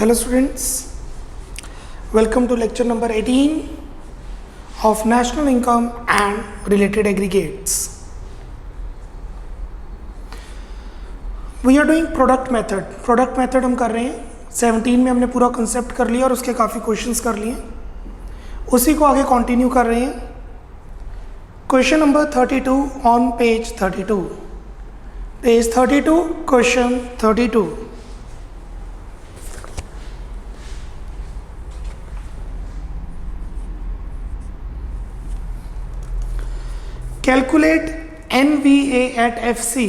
Hello students, welcome to lecture number 18 of national income and related aggregates. We are doing product method. Product method हम कर रहे हैं 17 में हमने पूरा कंसेप्ट कर लिया और उसके काफ़ी क्वेश्चंस कर लिए, उसी को आगे कंटिन्यू कर रहे हैं. Question number 32 on page 32. Page 32 question 32. Calculate NVA at FC,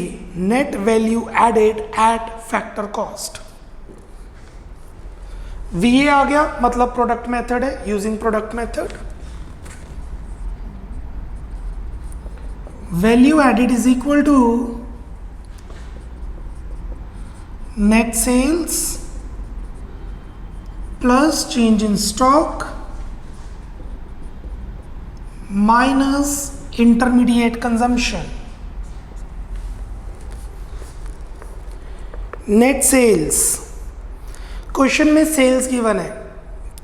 net value added at factor cost. VA आ गया मतलब प्रोडक्ट मेथड है, using product method. Value added is equal to net sales plus change in stock minus intermediate consumption. Net sales, question में sales given है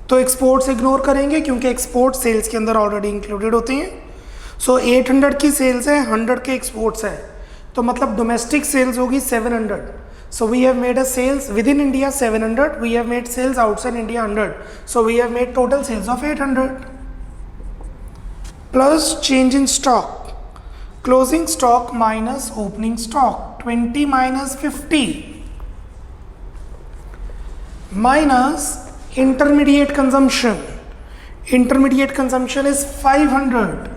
तो exports ignore करेंगे क्योंकि export sales के अंदर ऑलरेडी इंक्लूडेड होते हैं. सो 800 की सेल्स है, 100 के एक्सपोर्ट्स है, तो मतलब डोमेस्टिक सेल्स होगी 700. So we have made a sales within India 700, we have made sales outside India 100, so we have made total sales of 800 plus change in stock, closing stock minus opening stock, 20 minus 50 minus intermediate consumption. Intermediate consumption is 500,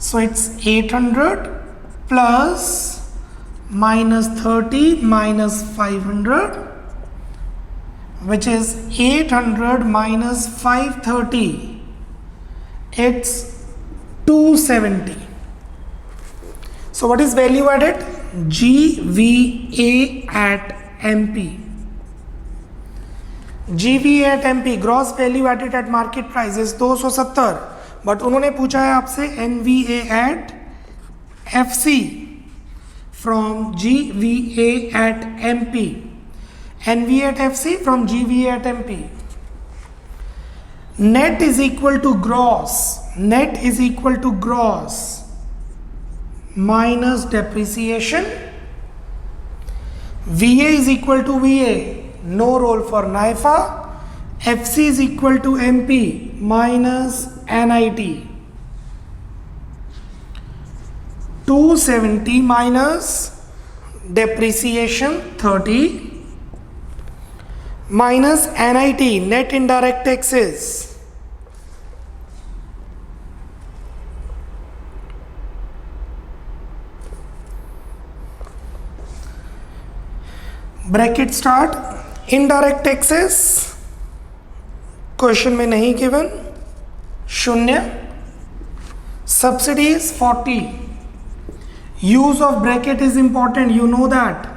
so it's 800 plus minus 30 minus 500, which is 800 minus 530. It's 270. So what is value added? GVA at MP. GVA at MP, gross value added at market price is 270, but उन्होंने पूछा है आपसे NVA at FC from GVA at MP. NVA at FC from GVA at MP. Net is equal to gross. Net is equal to gross minus depreciation. VA is equal to VA. No role for NIFA. FC is equal to MP minus NIT. 270 minus depreciation 30 minus NIT, net indirect taxes. Bracket start. Indirect taxes question में नहीं given, 0. Subsidies 40. Use of bracket is important, you know that,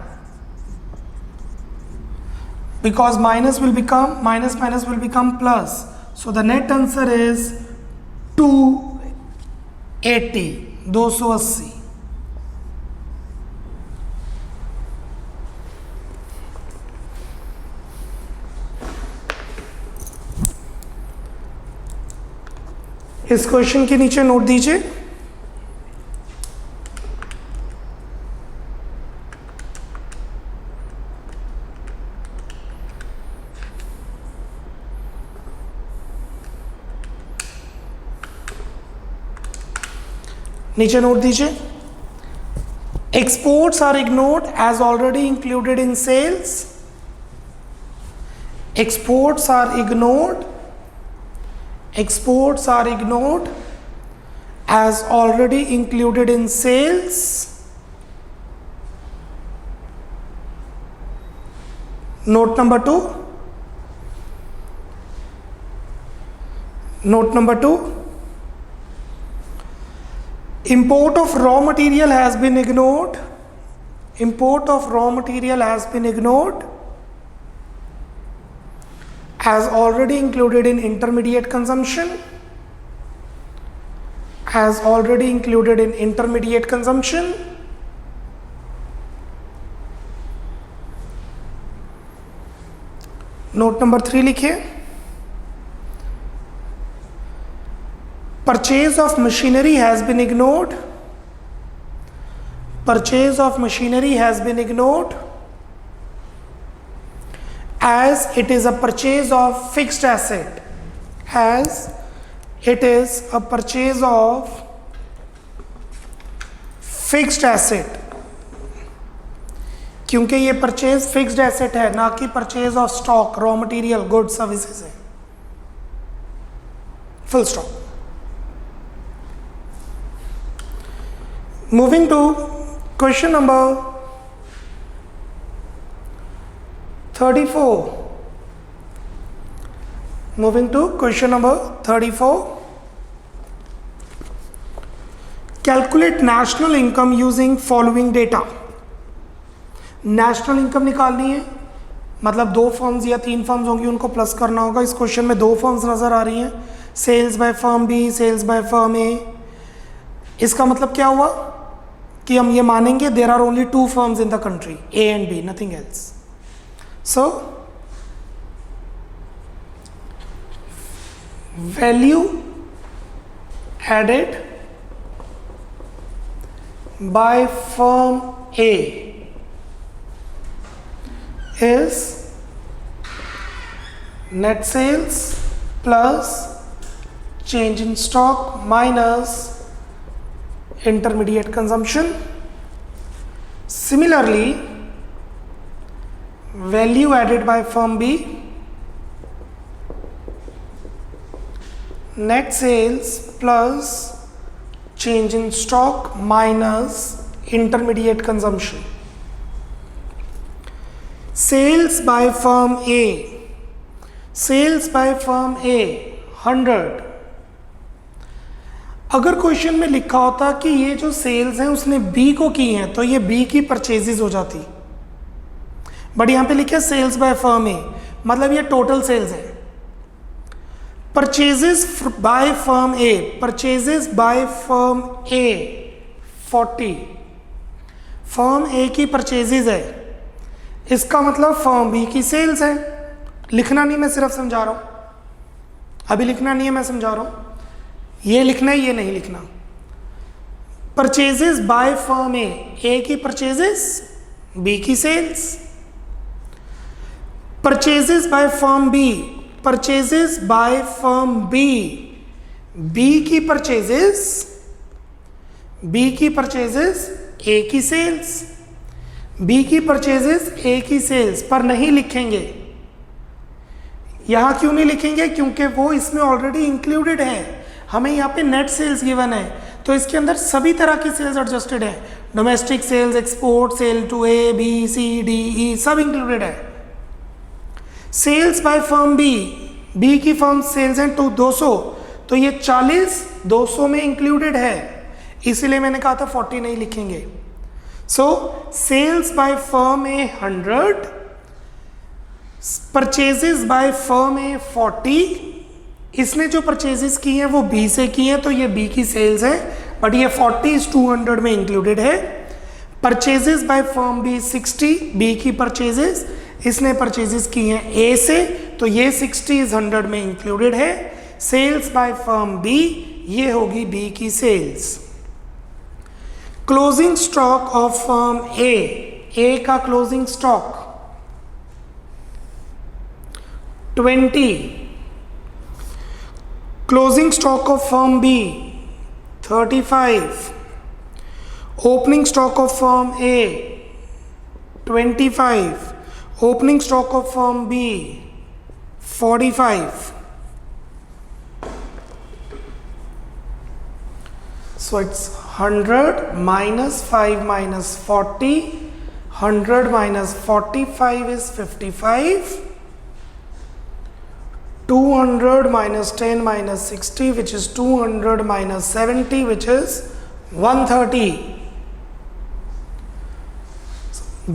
because minus will become minus will become plus, so the net answer is 280. 280. इस question के नीचे note दीजिए. नीचे note दीजिए. Exports are ignored as already included in sales. Exports are ignored. Exports are ignored as already included in sales. Note number 2. Note number 2. Import of raw material has been ignored. Import of raw material has been ignored as already included in intermediate consumption. As already included in intermediate consumption. Note number 3 लिखिए, purchase of machinery has been ignored, purchase of machinery has been ignored as it is a purchase of fixed asset, as it is a purchase of fixed asset, क्योंकि ये purchase fixed asset है, ना कि purchase of stock, raw material, goods, services है। Full stop. Moving to question number 34. Moving to question number 34. Calculate national income using following data. National income निकालनी है, मतलब 2 firms या 3 फर्म्स होंगी, उनको प्लस करना होगा। इस क्वेश्चन में 2 फर्म्स नजर आ रही हैं, sales by firm B, sales by firm A. इसका मतलब क्या हुआ कि हम ये मानेंगे there are only 2 firms in the country, A and B, nothing else. So, value added by firm A is net sales plus change in stock minus intermediate consumption. Similarly, value added by firm B, net sales plus change in stock minus intermediate consumption. Sales by firm A, sales by firm A 100। अगर question में लिखा होता कि ये जो sales हैं उसने B को की हैं, तो ये बी की परचेजेस हो जाती, बट यहां पे लिखे सेल्स बाय फर्म ए, मतलब ये टोटल सेल्स है। Purchases by firm A, purchases by firm A 40, firm A की परचेजेस है, इसका मतलब फर्म बी की सेल्स है। लिखना नहीं, मैं सिर्फ समझा रहा हूं, अभी लिखना नहीं है, मैं समझा रहा हूं। ये लिखना है, ये नहीं लिखना। परचेजेस बाय फर्म ए की परचेजेस, बी की sales. Purchases by firm B, purchases by firm B, B की परचेजेस, बी की परचेजेस, ए की सेल्स, बी की परचेजेस, ए की सेल्स। पर नहीं लिखेंगे, यहां क्यों नहीं लिखेंगे? क्योंकि वो इसमें ऑलरेडी इंक्लूडेड है। हमें यहाँ पे नेट सेल्स गिवन है, तो इसके अंदर सभी तरह की सेल्स एडजस्टेड है, domestic sales, export, sale to A, B, C, D, E, सब इंक्लूडेड है। Sales by firm B, B की फर्म सेल्स हैं तो 200, तो ये 40 200 में इंक्लूडेड है, इसीलिए मैंने कहा था 40 नहीं लिखेंगे। So sales by firm A 100, purchases by firm A 40। इसने जो परचेजेस की हैं वो बी से की हैं, तो ये बी की सेल्स है, बट ये 40 200 में इंक्लूडेड है। Purchases by firm B 60, B की परचेजेस, इसने परचेजेस की हैं ए से, तो ये 60 100 में इंक्लूडेड है। सेल्स बाय फर्म बी, ये होगी बी की sales. Closing stock of firm A का closing stock 20, closing stock of firm B 35, opening stock of firm A 25, opening stock of firm B 45. So it's 100 minus 5 minus 40, 100 minus 45 is 55, 200 minus 10 minus 60, which is 200 minus 70, which is 130.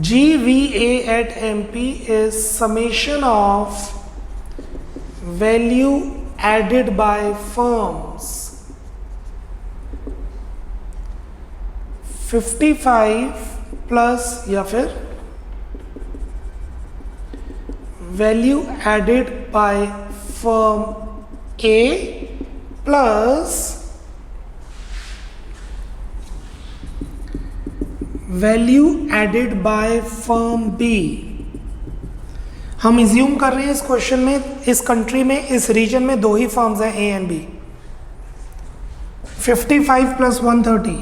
GVA at MP is summation of value added by firms 55 plus या फिर value added by firm A plus value added by firm B. हम assume कर रहे हैं इस question में, इस country में, इस रीजन में दो ही फर्म्स हैं, A and B. 55 plus 130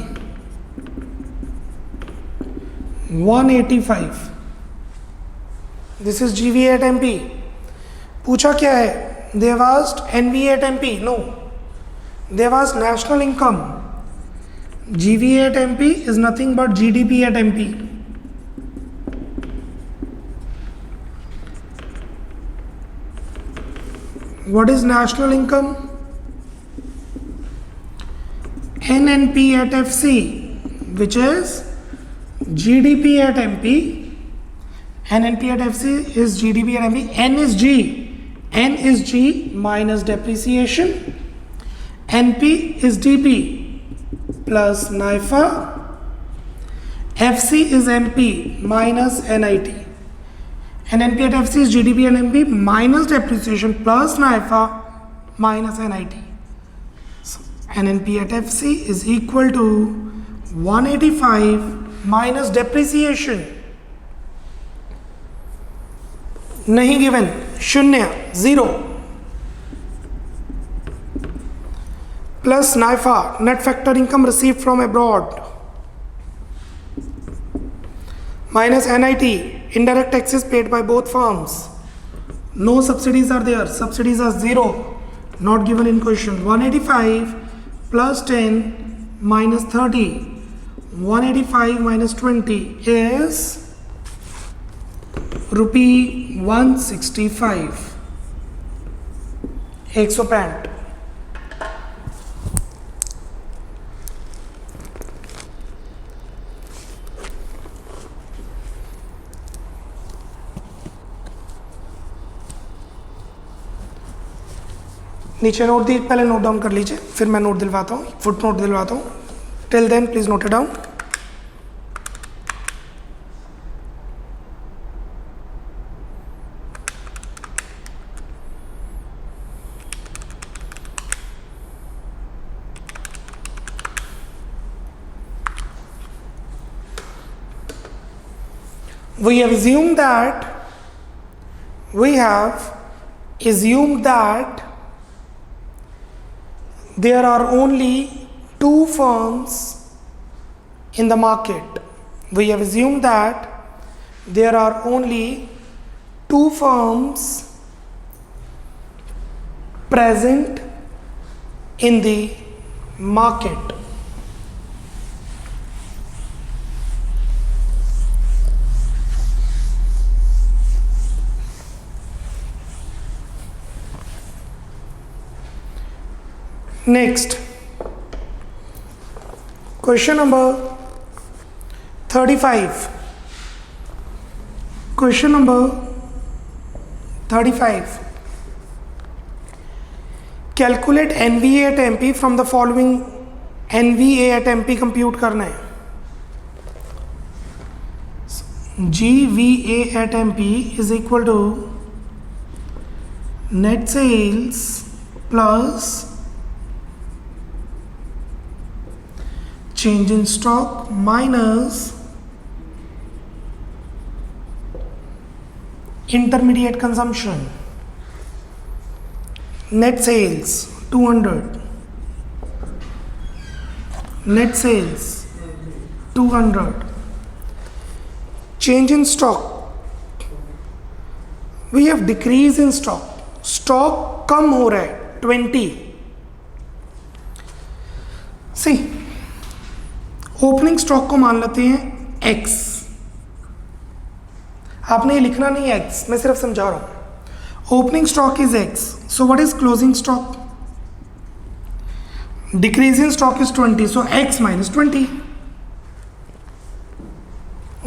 185। This is GV at MP. पूछा क्या है? They asked NV at MP, no, they asked national income. GV at MP is nothing but GDP at MP. What is national income? NNP at FC, which is GDP at MP. NNP at FC is GDP at MP. N is G. N is G minus depreciation. NP is DP plus NIFA. FC is MP minus NIT. And NP at FC is GDP and MP minus depreciation plus NIFA minus NIT. So NNP at FC is equal to 185 minus depreciation. नहीं given, शून्य, 0, plus NIFA, net factor income received from abroad, minus NIT, indirect taxes paid by both firms. No subsidies are there, subsidies are 0, not given in question. 185 plus 10 minus 30, 185 minus 20 is rupee 165, 165। नीचे note दी, पहले note down कर लीजिए, फिर मैं note दिलवाता हूँ, foot note दिलवाता हूँ। Till then please note it down. We have assumed that there are only two firms in the market. We have assumed that there are only two firms present in the market. Next, question number 35. Question number 35. Calculate NVA at MP from the following. NVA at MP compute करना है। GVA at MP is equal to net sales plus change in stock minus intermediate consumption. Net sales 200, net sales 200, change in stock, we have decrease in stock, stock कम हो रहा है 20। See, opening stock को मान लेते हैं x। आपने ये लिखना नहीं है x, मैं सिर्फ समझा रहा हूं। Opening stock is x, so what is closing stock? Decreasing stock is 20, so x minus 20,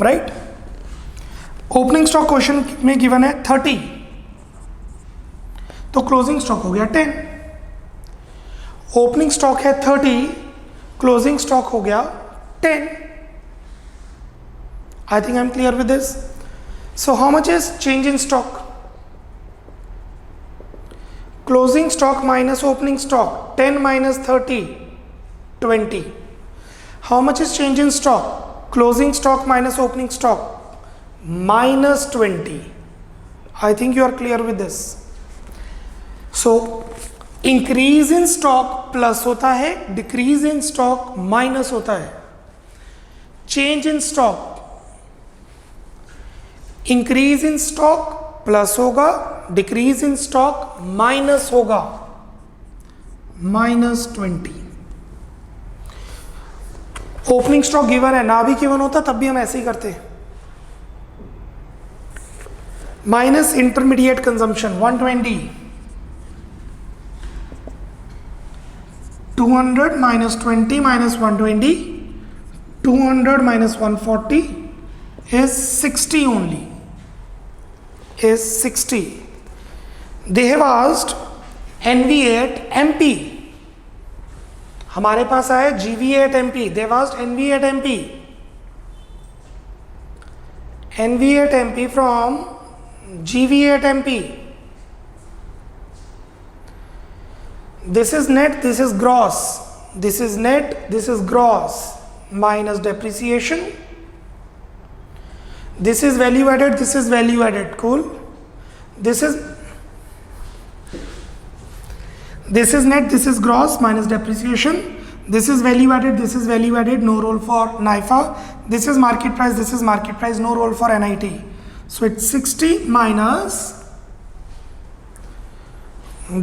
right. Opening stock question में गिवन है 30, तो क्लोजिंग स्टॉक हो गया 10। ओपनिंग स्टॉक है 30, क्लोजिंग स्टॉक हो गया 10. I think I'm clear with this. So how much is change in stock? closing stock minus opening stock, 10 minus 30, 20. How much is change in stock? Closing stock minus opening stock, minus 20. I think you are clear with this. So increase in stock plus होता है, decrease in stock minus होता है. Change in stock, increase in stock plus होगा, decrease in stock minus होगा, minus 20. Opening stock given है, ना भी given होता तब भी हम ऐसे ही करते. Minus intermediate consumption 120, 200 minus 20 minus 120, 200 minus 140 is 60 only, is 60. They have asked NV8 MP. हमारे पास आया GV8 MP. They have asked NV8 MP. NV8 MP from GV8 MP. This is net, this is gross. This is net, this is gross. Minus depreciation. This is value added, this is value added. Cool. This is net, this is gross minus depreciation. This is value added, this is value added. No role for NIFA. This is market price, this is market price. No role for NIT. So it's 60 minus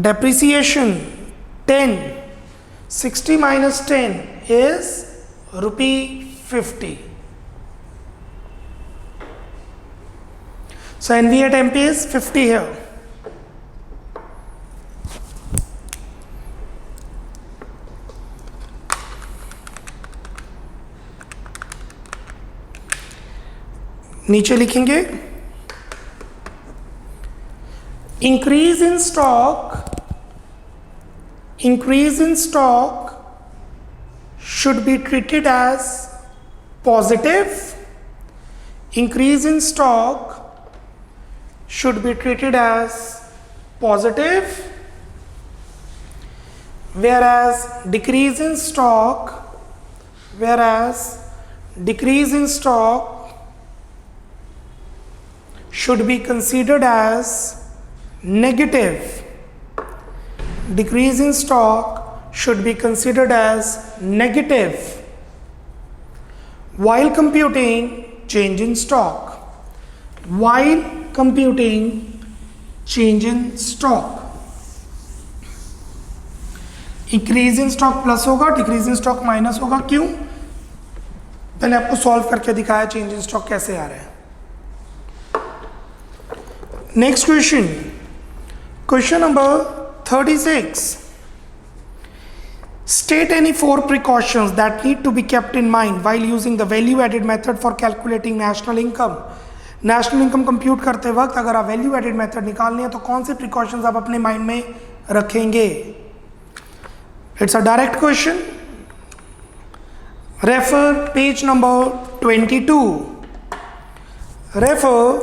depreciation 10. 60 minus 10 is rupee 50. So NV8 MP is 50 here. नीचे लिखेंगे increase in stock should be treated as positive. Increase in stock should be treated as positive, whereas decrease in stock should be considered as negative. Decrease in stock should be considered as negative while computing change in stock. While computing change in stock, increase in stock plus होगा, decrease in stock minus होगा. क्यों? मैंने आपको solve करके दिखाया change in stock कैसे आ रहा है. Next question, question number 36. State any 4 precautions that need to be kept in mind while using the value added method for calculating national income. National income compute करते वक्त अगर आप value added method निकालनी है तो कौन से प्रिकॉशंस आप अपने माइंड में रखेंगे? It's a direct question. Refer page number 22. Refer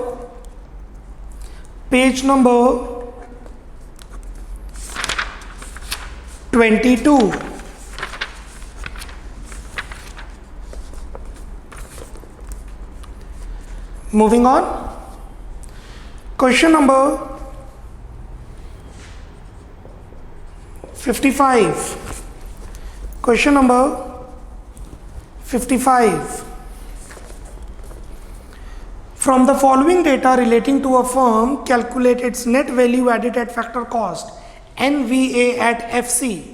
page number 22. Moving on, question number 55. Question number 55. From the following data relating to a firm, calculate its net value added at factor cost, NVA at FC.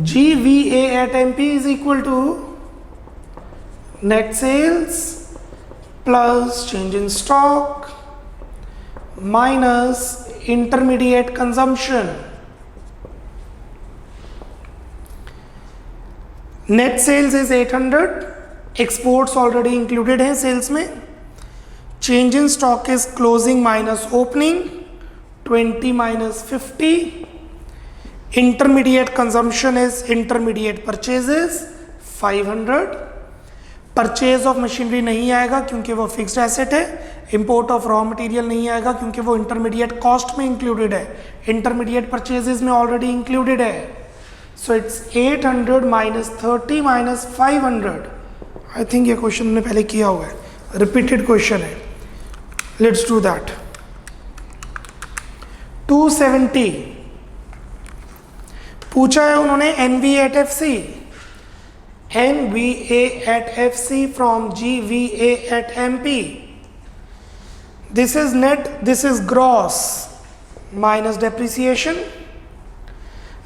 GVA at MP is equal to net sales plus change in stock minus intermediate consumption. Net sales is 800, exports already included हैं sales में. Change in stock is closing minus opening, 20 minus 50. Intermediate consumption is intermediate purchases, 500. Purchase of machinery नहीं आएगा क्योंकि वो fixed asset है। Import of raw material नहीं आएगा क्योंकि वो इंटरमीडिएट कॉस्ट में इंक्लूडेड है, इंटरमीडिएट परचेजेस में ऑलरेडी इंक्लूडेड है। So it's 800 minus 30 minus 500। I think ये क्वेश्चन हमने पहले किया हुआ है, रिपीटेड क्वेश्चन है। Let's do that. 270 पूछा है उन्होंने NVA at FC, NVA at FC from GVA at MP. This is net, this is gross minus depreciation.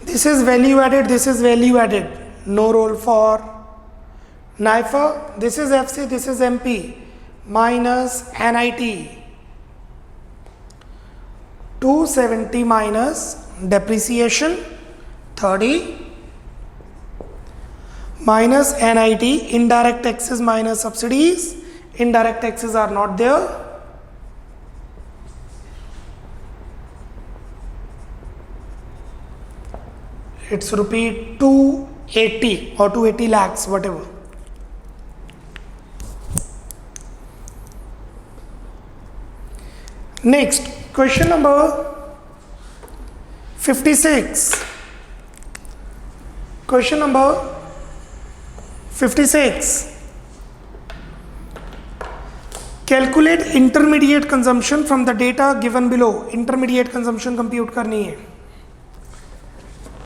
This is value added, this is value added. No role for NIFA. This is FC, this is MP minus NIT. 270 minus depreciation 30 minus NIT, indirect taxes minus subsidies. Indirect taxes are not there. It's rupee 280 or 280 lakhs, whatever. Next, question number 56. Question number 56. Calculate intermediate consumption from the data given below. Intermediate consumption compute करनी है.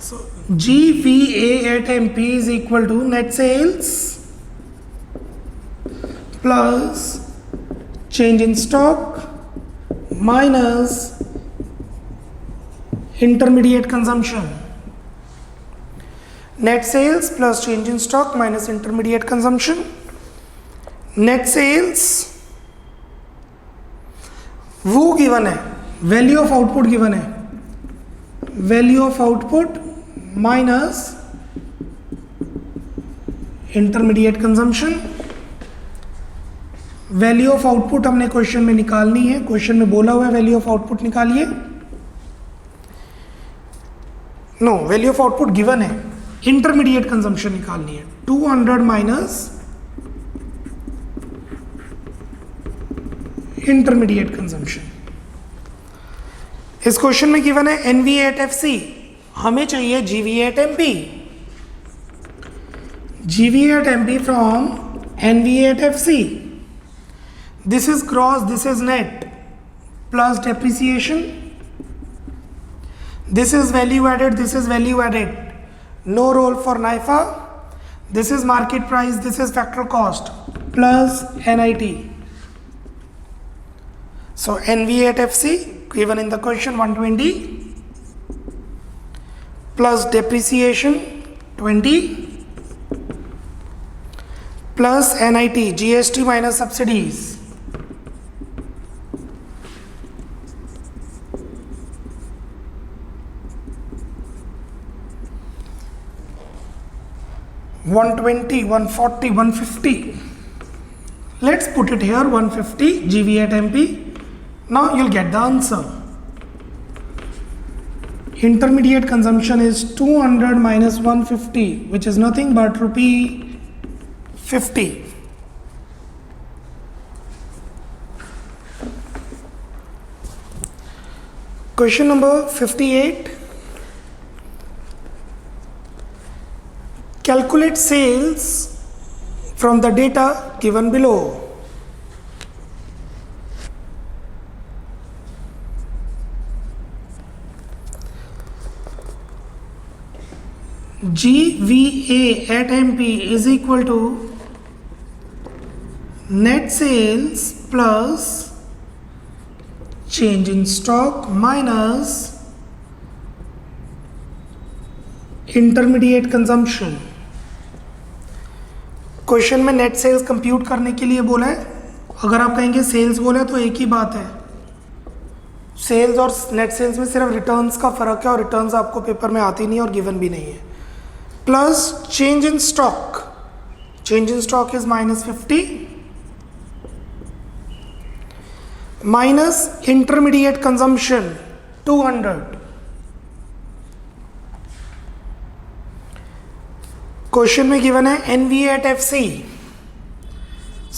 So GVA at MP is equal to net sales plus change in stock minus intermediate consumption. Net sales plus change in stock minus intermediate consumption. Net sales वो given है, value of output given है, value of output minus intermediate consumption. Value of output हमने question में निकालनी है, question में बोला हुआ है वैल्यू ऑफ आउटपुट निकालिए। No, value of output given है, इंटरमीडिएट कंजम्पशन निकालनी है। 200 माइनस इंटरमीडिएट कंजम्पशन। इस क्वेश्चन में गिवन है NVA at FC, हमें चाहिए GVA at MP। GVA at MP from NVA at FC. This is gross, this is net plus depreciation. This is value added, this is value added. No role for NIFA. This is market price, this is factor cost plus NIT. So NVA at FC given in the question 120 plus depreciation 20 plus NIT GST minus subsidies. $120, $140, $150. Let's put it here 150 GVA at MP. Now you'll get the answer. Intermediate consumption is 200 minus 150, which is nothing but rupee 50. Question number 58. Calculate sales from the data given below. GVA at MP is equal to net sales plus change in stock minus intermediate consumption. Question में net sales compute करने के लिए बोला है। अगर आप कहेंगे sales बोला तो एक ही बात है, सेल्स और नेट सेल्स में सिर्फ रिटर्न्स का फर्क है और रिटर्न्स आपको पेपर में आती नहीं और गिवन भी नहीं है। Plus change in stock, change in stock is minus 50 minus intermediate consumption 200। Question में गिवन है NVA at FC,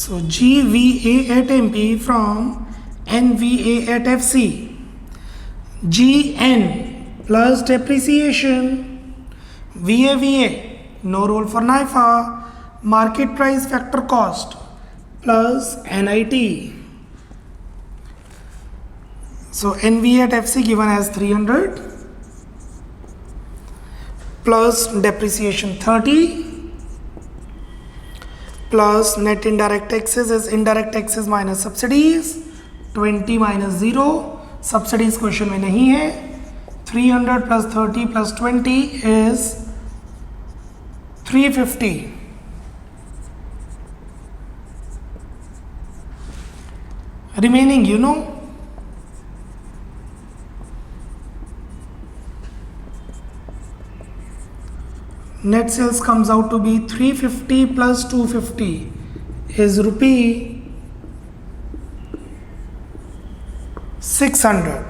So GVA at MP from NVA at FC. GN plus depreciation. VA, no role for NIFA. Market price factor cost plus NIT. So NVA at FC given as 300 plus depreciation 30 plus net indirect taxes is indirect taxes minus subsidies 20 minus 0. Subsidies question में नहीं है. 300 plus 30 plus 20 is 350. Remaining, you know. Net sales comes out to be 350 plus 250 is rupee 600.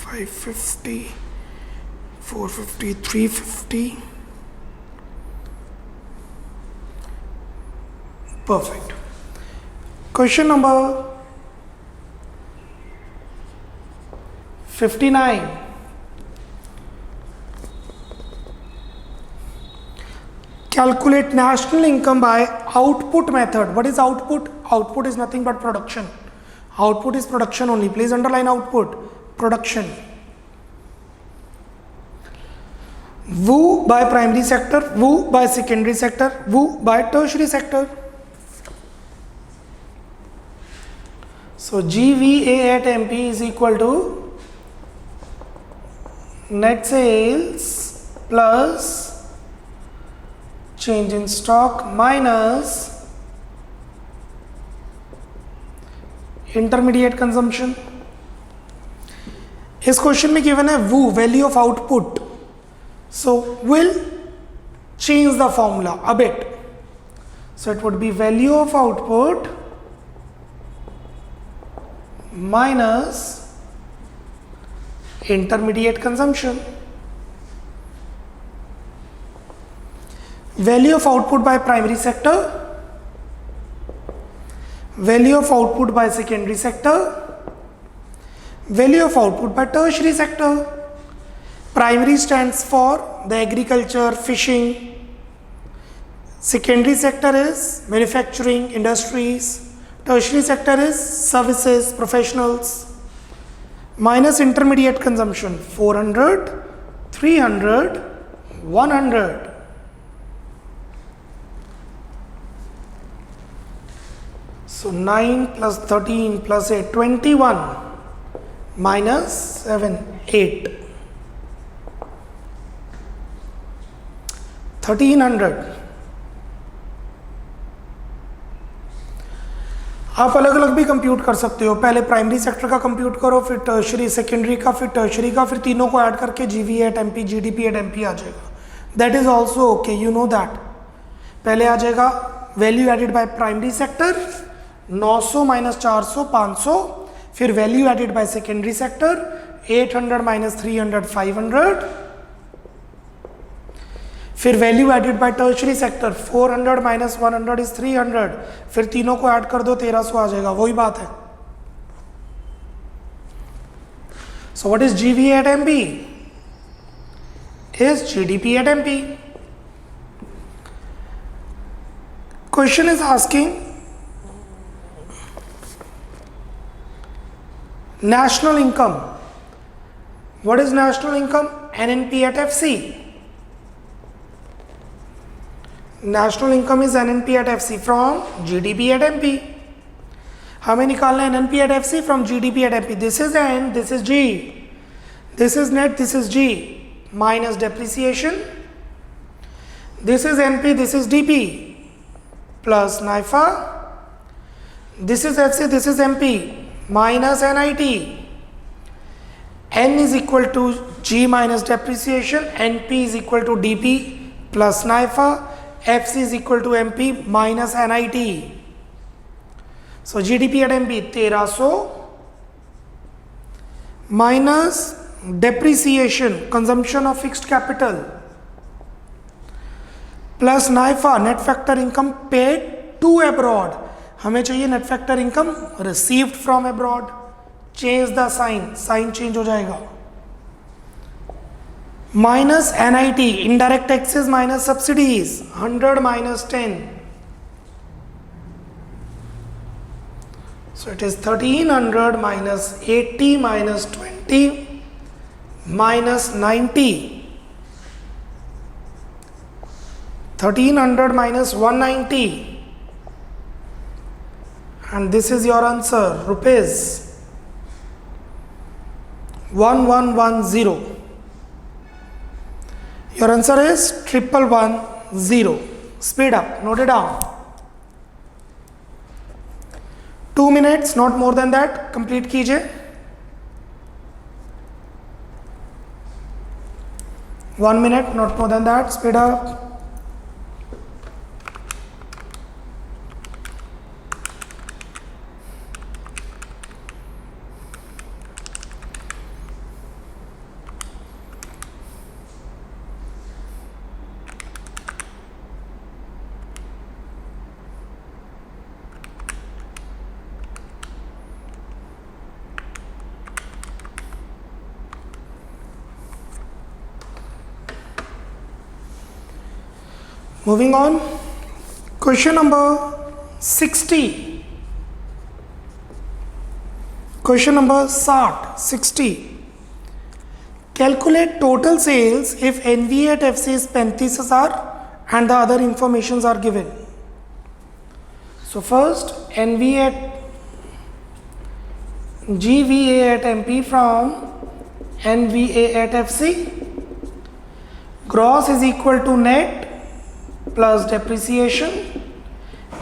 $550, $450, $350. Perfect. Question number 59. Calculate national income by output method. What is output? Output is nothing but production. Output is production only. Please underline output. Production. WU by primary sector, WU by secondary sector, WU by tertiary sector. So GVA at MP is equal to net sales plus change in stock minus intermediate consumption. इस question में given है वो value of output. So we'll change the formula a bit. So it would be value of output minus intermediate consumption. Value of output by primary sector, value of output by secondary sector, value of output by tertiary sector. Primary stands for the agriculture, fishing. Secondary sector is manufacturing, industries. Tertiary sector is services, professionals. Minus intermediate consumption 400, 300, 100. So 9 plus 13 plus 8, 21 minus 7, 8. 1300. आप अलग अलग भी compute कर सकते हो. पहले primary sector का compute करो, फिर टर्शरी, सेकेंडरी का, फिर टर्शरी का, फिर तीनों को ऐड करके GVA at MP, GDP at MP आ जाएगा. That is also okay, you know that. पहले आ जाएगा value added by primary sector 900 minus 400 500. फिर value added by secondary sector 800 minus 300 500. फिर value added by tertiary sector 400 minus 100 is 300. फिर तीनों को ऐड कर दो 1300 आ जाएगा. वही बात है. So what is GVA at MP? Is GDP at MP. Question is asking national income. What is national income? NNP at FC. National income is NNP at FC from GDP at MP. हमें निकालना है NNP at FC from GDP at MP. This is N, this is G, this is net, this is G minus depreciation. This is NP, this is DP plus NIFA. This is FC, this is MP minus NIT. N is equal to G minus depreciation, NP is equal to DP plus NIFA, FC is equal to MP minus NIT. So GDP at MP 1300 minus depreciation, consumption of fixed capital, plus NIFA net factor income paid to abroad, हमें चाहिए net factor income received from abroad, change the sign, sign change हो जाएगा, minus NIT indirect taxes minus subsidies 100 minus 10, so it is 1300 minus 80 minus 20 minus 90, 1300 minus 190, and this is your answer, rupees 1110. Your answer is 1110. Speed up, note it down. 2 minutes, not more than that, complete कीजिए. 1 minute, not more than that, speed up. Moving on, question number 60. Question number 60. Calculate total sales if NVA at FC is 35,000 and the other informations are given. So first, NVA at GVA at MP from NVA at FC. Gross is equal to net plus depreciation,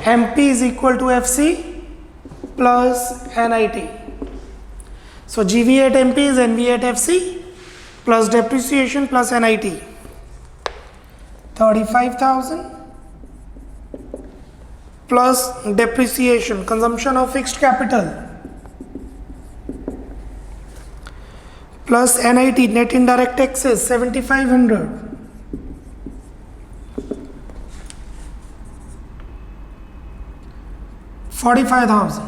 MP is equal to FC plus NIT. So GVA at MP is NVA at FC plus depreciation plus NIT. 35,000 plus depreciation, consumption of fixed capital, plus NIT, net indirect taxes, 7,500. 45,000.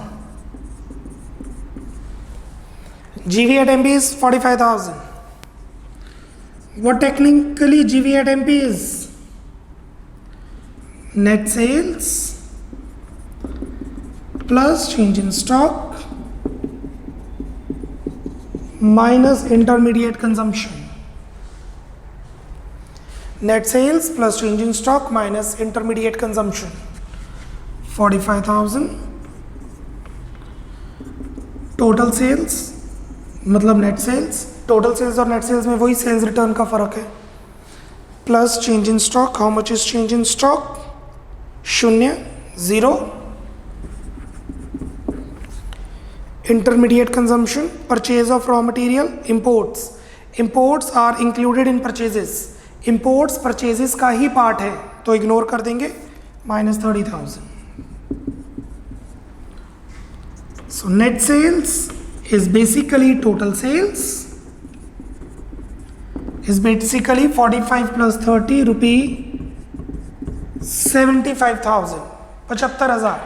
GV at MP is 45,000. What technically GV at MP is? Net sales plus change in stock minus intermediate consumption. Net sales plus change in stock minus intermediate consumption. 45,000. Total sales मतलब net sales, total sales और net sales में वही sales return का फर्क है, plus change in stock, how much is change in stock, 0 0. Intermediate consumption, purchase of raw material, imports, imports are included in purchases, imports purchases का ही part है तो इग्नोर कर देंगे, minus 30,000. So net sales is basically total sales is basically 45 plus 30 rupee 75,000, 75,000.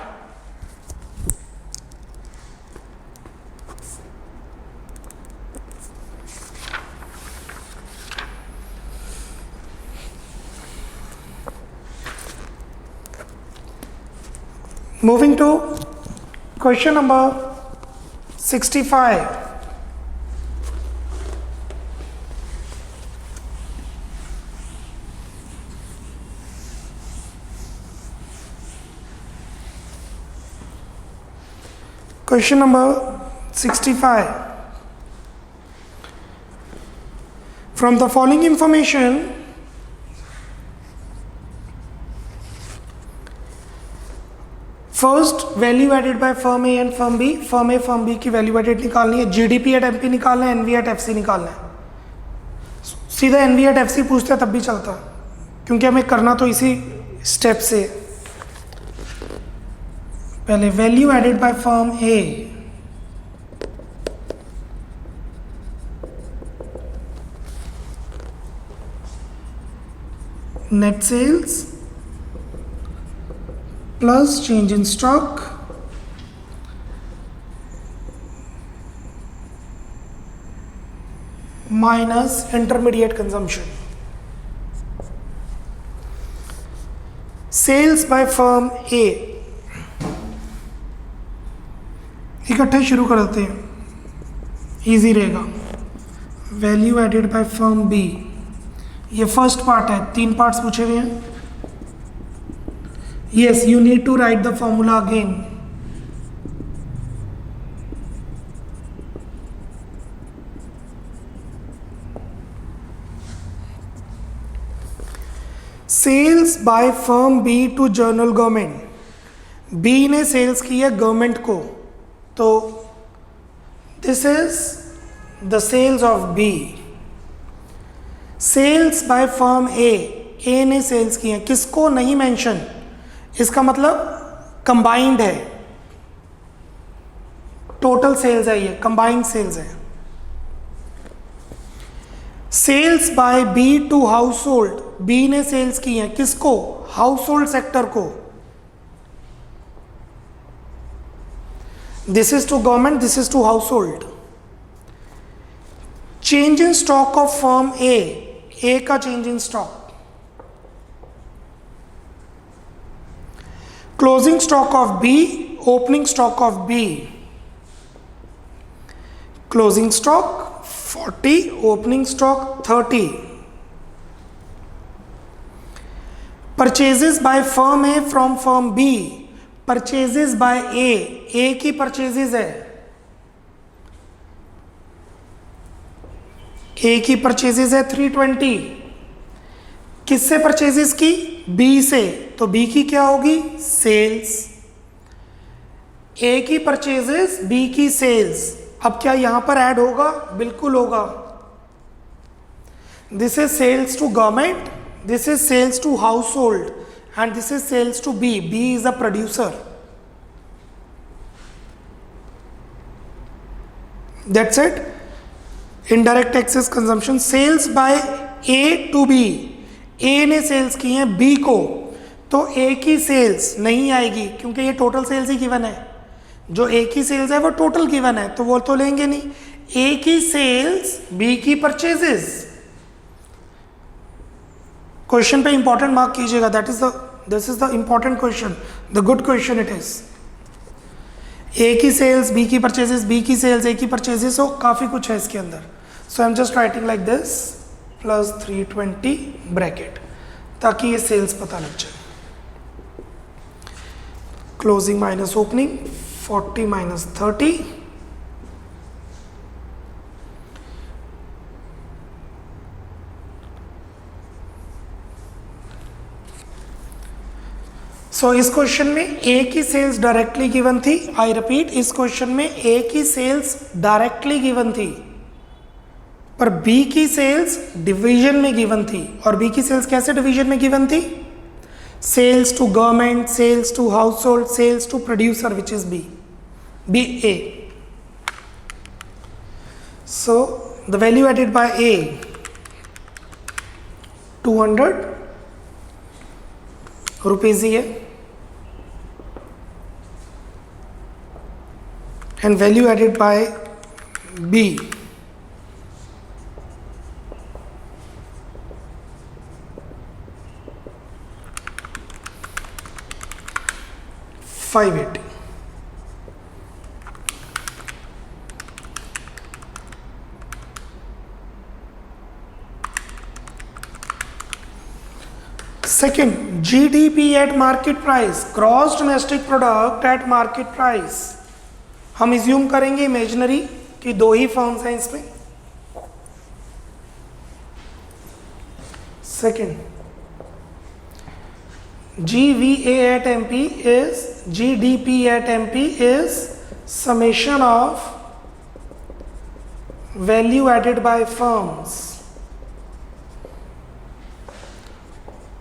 Moving to question number 65. Question number 65. From the following information, first value added by firm A and firm B, firm A firm B की value added निकालनी है, GDP at MP निकालना है, N V eight FC निकालना है. सीधा N V eight FC पूछते हैं तब भी चलता, क्योंकि हमें करना तो इसी स्टेप से. पहले value added by firm A net sales plus change in stock minus intermediate consumption. Sales by firm A, इकट्ठे शुरू कर देते हैं, इजी रहेगा. Value added by firm B, ये फर्स्ट पार्ट है, 3 पार्ट्स पूछे हुए हैं. Yes, you need to write the formula again. Sales by firm B to general government. B ने सेल्स की है गवर्नमेंट को, तो this is the sales of B. Sales by firm A ने सेल्स की है, किसको नहीं मेंशन, इसका मतलब कंबाइंड है, टोटल सेल्स है, ये कंबाइंड सेल्स है. Sales by B to household, B ने सेल्स की है, किसको, हाउस होल्ड सेक्टर को. This is to government, this is to household. Change in stock of firm A का change in stock. Closing stock of B, opening stock of B. Closing stock 40, opening stock 30. Purchases by firm A from firm B, purchases by A की purchases है, ए की purchases है 320. किससे purchases की, B से, तो B की क्या होगी, सेल्स. ए की परचेजेस, बी की सेल्स. अब क्या यहां पर ऐड होगा, बिल्कुल होगा. This is sales to government, this is sales to household, and this is sales to B. B is a producer. That's it. Indirect taxes, consumption. Sales by A to B. A ने sales की हैं B को, तो A की sales नहीं आएगी क्योंकि ये टोटल सेल्स ही गिवन है. जो A की सेल्स है वो टोटल गिवन है, तो वो तो लेंगे नहीं. A की सेल्स, B की परचेजेस. क्वेश्चन पे इंपॉर्टेंट मार्क कीजिएगा, this is the important question, the good question it is. A की सेल्स, बी की परचेजेस, बी की सेल्स, ए की परचेजेस, हो काफी कुछ है इसके अंदर. So I am just writing like this plus 320 bracket, ताकि ये सेल्स पता लग जाए. Closing minus opening, 40 minus 30. So इस क्वेश्चन में ए की सेल्स डायरेक्टली गिवन थी. आई रिपीट, इस क्वेश्चन में ए की सेल्स डायरेक्टली गिवन थी, पर बी की सेल्स डिवीजन में गिवन थी. और बी की सेल्स कैसे डिवीजन में गिवन थी, sales to government, sales to household, sales to producer, which is B A. So the value added by A 200 rupees ही है, and value added by B 580. Second, GDP at market price, gross domestic product at market price. हम assume करेंगे imaginary कि 2 ही firms हैं इसमें. Second, GVA at MP is GDP at MP is summation of value added by firms.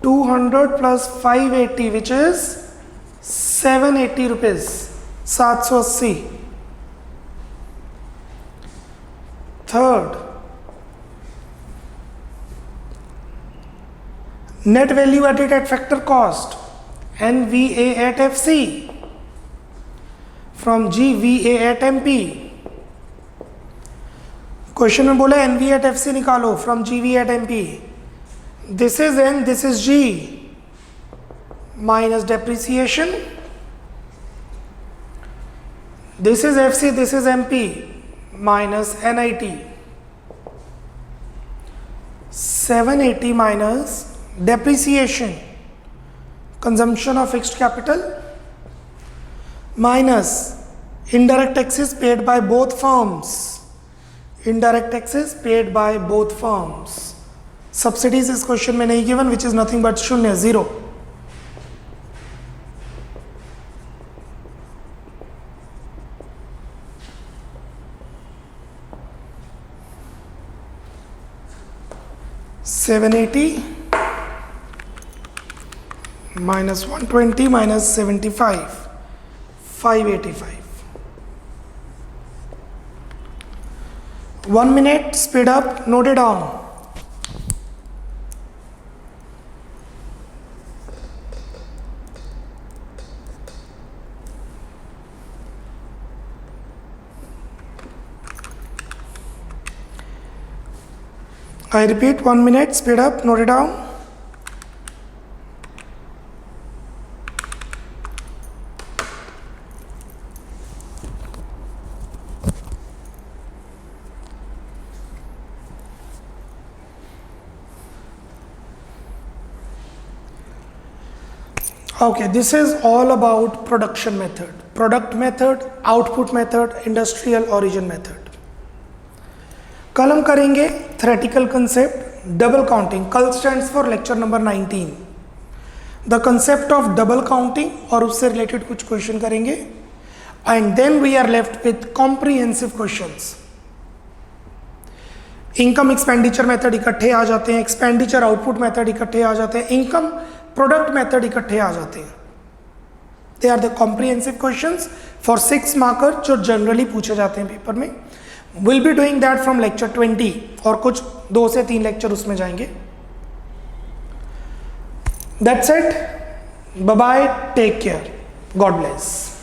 200 plus 580 which is 780 rupees, 780. Third, Net value added at factor cost, NVA at FC from GVA at MP. Question में बोला NVA at FC निकालो from GVA at MP. This is N, this is G minus depreciation. This is FC, this is MP minus NIT. 780 minus depreciation, consumption of fixed capital, minus indirect taxes paid by both firms. Indirect taxes paid by both firms. Subsidies इस question में नहीं given, which is nothing but शून्य, 0. $780 minus 120 minus 75, 585. 1 minute, speed up, note it down. I repeat, 1 minute, speed up, note it down. Okay, this is all about production method, product method, output method, industrial origin method. कल हम करेंगे theoretical concept double counting. कल stands for lecture number 19, the concept of double counting, और उससे related कुछ question करेंगे. And then we are left with comprehensive questions. Income expenditure method इकट्ठे आ जाते हैं, एक्सपेंडिचर आउटपुट मेथड इकट्ठे आ जाते हैं, इनकम प्रोडक्ट मेथड इकट्ठे आ जाते हैं. They are the comprehensive questions for 6 marker जो जनरली पूछे जाते हैं पेपर में. We'll be doing that from lecture 20 और कुछ 2 से 3 लेक्चर उसमें जाएंगे. That's it. Bye bye. Take care. God bless.